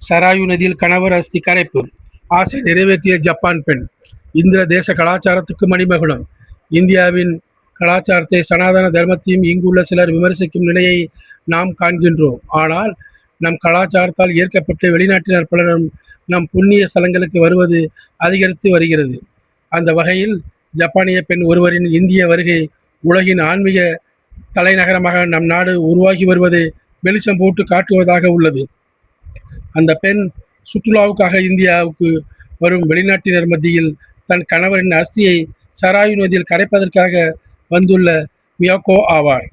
சராயு நதியில் கணவர் அஸ்தி கரைப்பு. ஆசை நிறைவேற்றிய ஜப்பான் பெண். இந்திர தேச கலாச்சாரத்துக்கு மணிமகுடம். இந்தியாவின் கலாச்சாரத்தை சனாதன தர்மத்தையும் இங்குள்ள சிலர் விமர்சிக்கும் நிலையை நாம் காண்கின்றோம். ஆனால் நம் கலாச்சாரத்தால் ஈர்க்கப்பட்டு வெளிநாட்டினர் பலரும் நம் புண்ணிய ஸ்தலங்களுக்கு வருவது அதிகரித்து வருகிறது. அந்த வகையில் ஜப்பானிய பெண் ஒருவரின் இந்திய வருகை உலகின் ஆன்மீக தலைநகரமாக நம் நாடு உருவாகி வருவதை வெளிச்சம் போட்டு காட்டுவதாக உள்ளது. அந்த பெண் சுற்றுலாவுக்காக இந்தியாவுக்கு வரும் வெளிநாட்டினர் மத்தியில் தன் கணவரின் அஸ்தியை சராயு நதியில் கரைப்பதற்காக வந்துள்ள மியாக்கோ ஆவார்.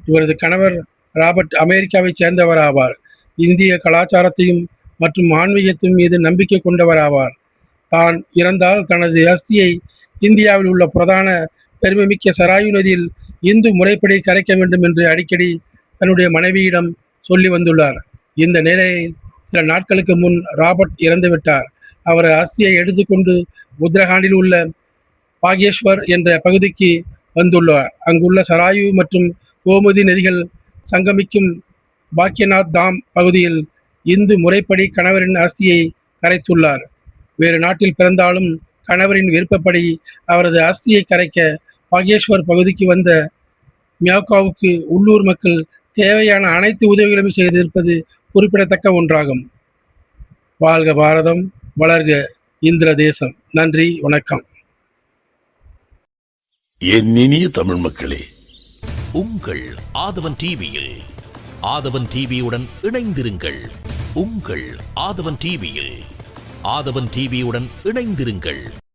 இவரது கணவர் ராபர்ட் அமெரிக்காவைச் சேர்ந்தவர் ஆவார். இந்திய கலாச்சாரத்தையும் மற்றும் ஆன்மீகத்தின் மீது நம்பிக்கை கொண்டவர் ஆவார். தான் இறந்தால் தனது அஸ்தியை இந்தியாவில் உள்ள பிரதான பெருமைமிக்க சராயு நதியில் இந்து முறைப்படி கரைக்க வேண்டும் என்று அடிக்கடி தன்னுடைய மனைவியிடம் சொல்லி வந்துள்ளார். இந்த நிலையில் சில நாட்களுக்கு முன் ராபர்ட் இறந்துவிட்டார். அவர் அஸ்தியை எடுத்துக்கொண்டு உத்தரகாண்டில் உள்ள பாகேஷ்வர் என்ற பகுதிக்கு வந்துள்ளார். அங்குள்ள சராயு மற்றும் கோமதி நதிகள் சங்கமிக்கும் பாக்கியநாத் தாம் பகுதியில் இந்து முறைப்படி கணவரின் அஸ்தியை கரைத்துள்ளார். வேறு நாட்டில் பிறந்தாலும் கணவரின் விருப்பப்படி அவரது அஸ்தியை கரைக்க பாகேஷ்வர் பகுதிக்கு வந்த மியாக்கோவுக்கு உள்ளூர் மக்கள் தேவையான அனைத்து உதவிகளும் செய்திருப்பது குறிப்பிடத்தக்க ஒன்றாகும். வாழ்க பாரதம், வளர்க இந்திர தேசம். நன்றி, வணக்கம். என் இனிய தமிழ் மக்களே, உங்கள் ஆதவன் டிவியில் ஆதவன் டிவியுடன் இணைந்திருங்கள். உங்கள் ஆதவன் டிவியில் ஆதவன் டிவியுடன் இணைந்திருங்கள்.